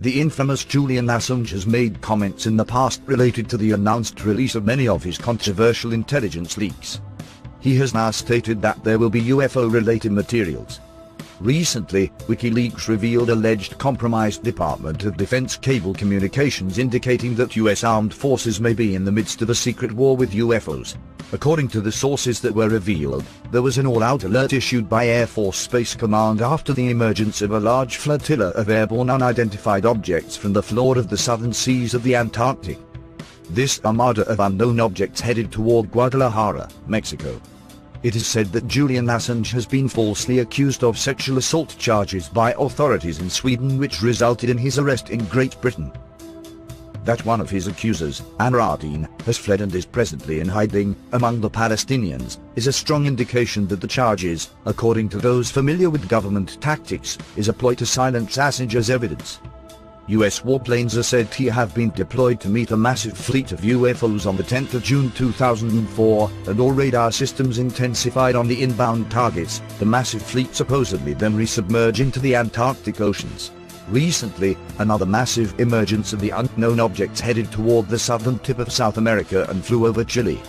The infamous Julian Assange has made comments in the past related to the announced release of many of his controversial intelligence leaks. He has now stated that there will be UFO-related materials. Recently, Wikileaks revealed alleged compromised Department of Defense cable communications indicating that US armed forces may be in the midst of a secret war with UFOs. According to the sources that were revealed, there was an all-out alert issued by Air Force Space Command after the emergence of a large flotilla of airborne unidentified objects from the floor of the southern seas of the Antarctic. This armada of unknown objects headed toward Guadalajara, Mexico. It is said that Julian Assange has been falsely accused of sexual assault charges by authorities in Sweden, which resulted in his arrest in Great Britain. That one of his accusers, Anradine, has fled and is presently in hiding among the Palestinians, is a strong indication that the charges, according to those familiar with government tactics, is a ploy to silence Assange's evidence. US warplanes are said to have been deployed to meet a massive fleet of UFOs on the 10th of June 2004, and all radar systems intensified on the inbound targets. The massive fleet supposedly then resubmerged into the Antarctic oceans. Recently, another massive emergence of the unknown objects headed toward the southern tip of South America and flew over Chile.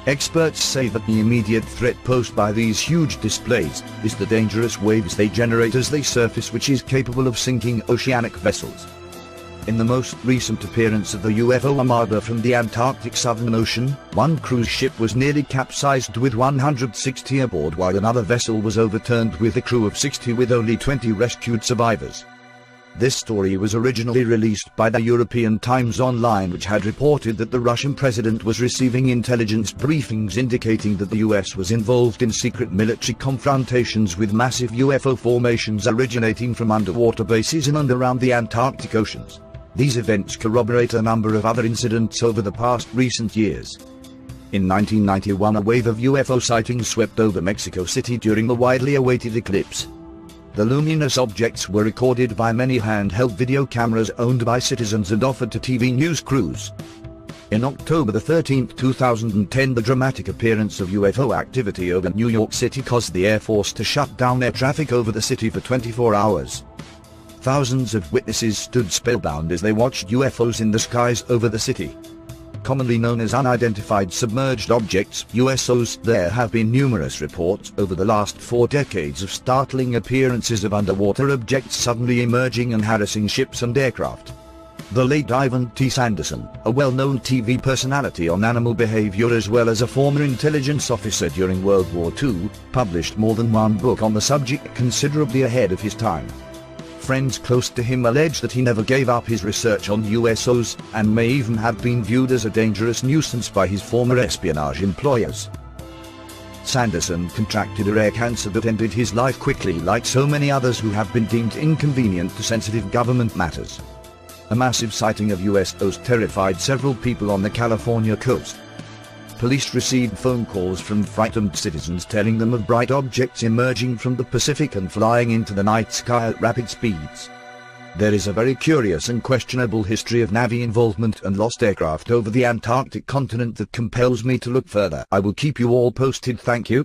Experts say that the immediate threat posed by these huge displays is the dangerous waves they generate as they surface, which is capable of sinking oceanic vessels. In the most recent appearance of the UFO armada from the Antarctic Southern Ocean, one cruise ship was nearly capsized with 160 aboard, while another vessel was overturned with a crew of 60 with only 20 rescued survivors. This story was originally released by the European Times Online, which had reported that the Russian president was receiving intelligence briefings indicating that the US was involved in secret military confrontations with massive UFO formations originating from underwater bases in and around the Antarctic oceans. These events corroborate a number of other incidents over the past recent years. In 1991, a wave of UFO sightings swept over Mexico City during the widely awaited eclipse. The luminous objects were recorded by many handheld video cameras owned by citizens and offered to TV news crews. In October 13, 2010, the dramatic appearance of UFO activity over New York City caused the Air Force to shut down air traffic over the city for 24 hours. Thousands of witnesses stood spellbound as they watched UFOs in the skies over the city. Commonly known as unidentified submerged objects, USOs, there have been numerous reports over the last 4 decades of startling appearances of underwater objects suddenly emerging and harassing ships and aircraft. The late Ivan T. Sanderson, a well-known TV personality on animal behavior as well as a former intelligence officer during World War II, published more than one book on the subject, considerably ahead of his time. Friends close to him allege that he never gave up his research on USOs, and may even have been viewed as a dangerous nuisance by his former espionage employers. Sanderson contracted a rare cancer that ended his life quickly, like so many others who have been deemed inconvenient to sensitive government matters. A massive sighting of USOs terrified several people on the California coast. Police received phone calls from frightened citizens telling them of bright objects emerging from the Pacific and flying into the night sky at rapid speeds. There is a very curious and questionable history of Navy involvement and lost aircraft over the Antarctic continent that compels me to look further. I will keep you all posted. Thank you.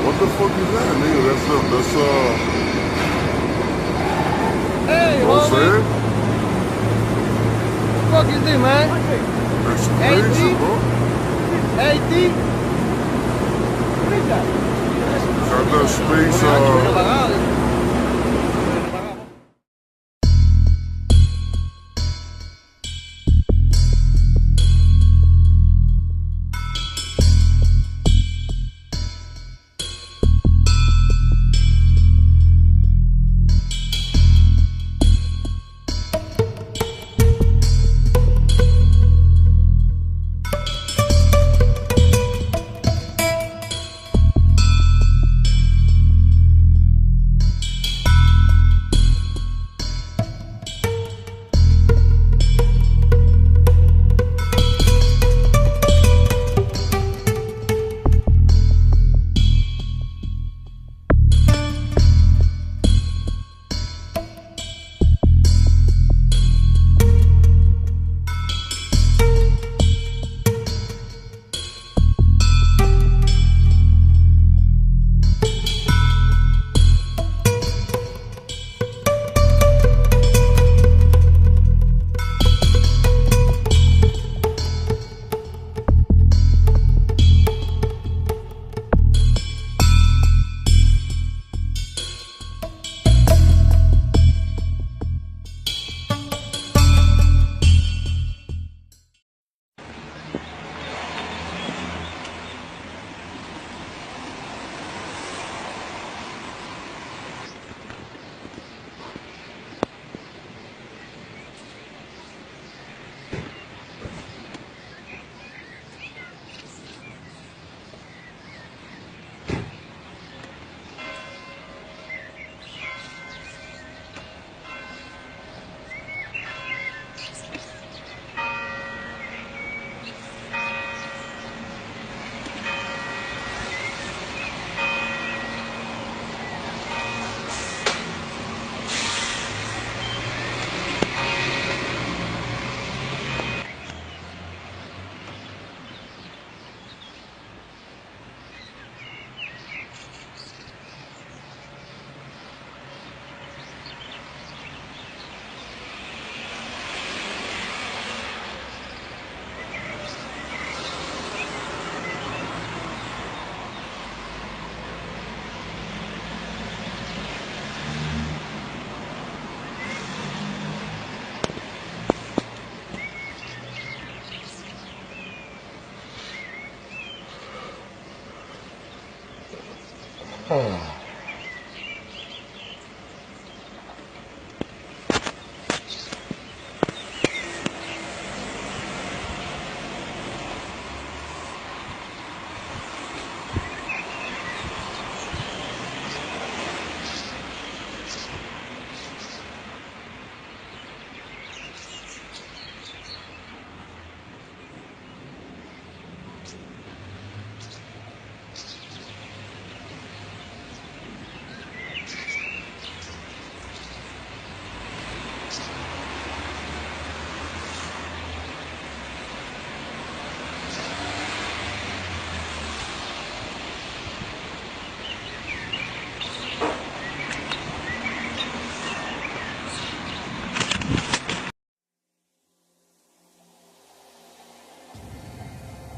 What the fuck is that, nigga? That's Hey, you know what I'm saying? What the fuck is this, man? That's crazy, bro. AD? Got enough space,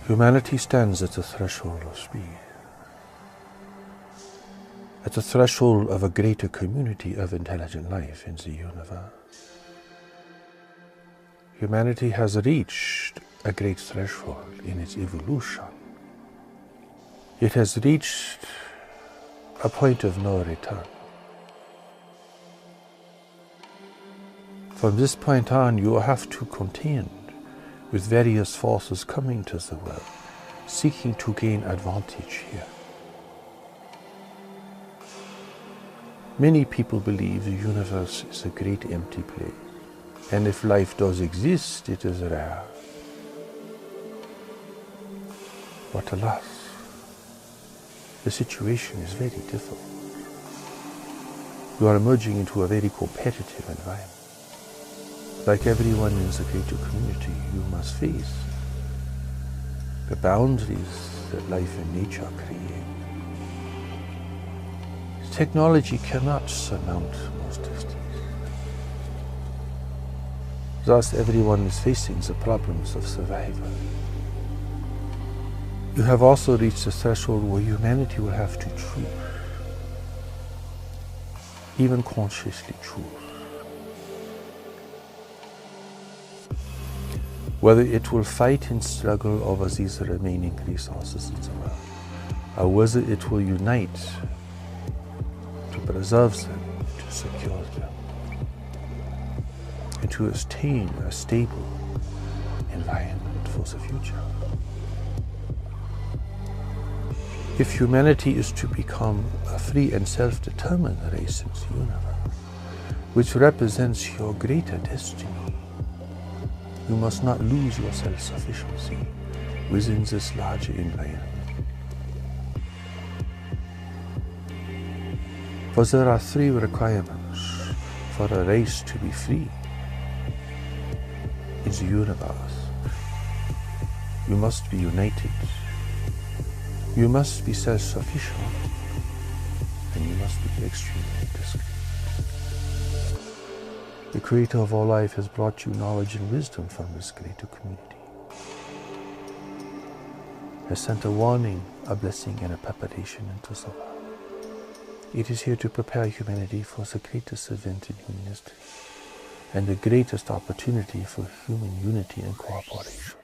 Humanity stands at the threshold of speed, at the threshold of a greater community of intelligent life in the universe. Humanity has reached a great threshold in its evolution. It has reached a point of no return. From this point on, you have to contend with various forces coming to the world, seeking to gain advantage here. Many people believe the universe is a great empty place, and if life does exist, it is rare. But alas, the situation is very difficult. You are emerging into a very competitive environment. Like everyone in the greater community, you must face the boundaries that life and nature create. Technology cannot surmount most distance. Thus, everyone is facing the problems of survival. You have also reached a threshold where humanity will have to choose, even consciously choose, whether it will fight and struggle over these remaining resources in the world, or whether it will unite to preserve them, to secure them, and to attain a stable environment for the future. If humanity is to become a free and self-determined race in the universe, which represents your greater destiny, you must not lose your self-sufficiency within this larger environment. For there are three requirements for a race to be free in the universe. You must be united, you must be self-sufficient, and you must be extremely discreet. The Creator of all life has brought you knowledge and wisdom from this greater community, has sent a warning, a blessing, and a preparation into the world. It is here to prepare humanity for the greatest event in human history and the greatest opportunity for human unity and cooperation.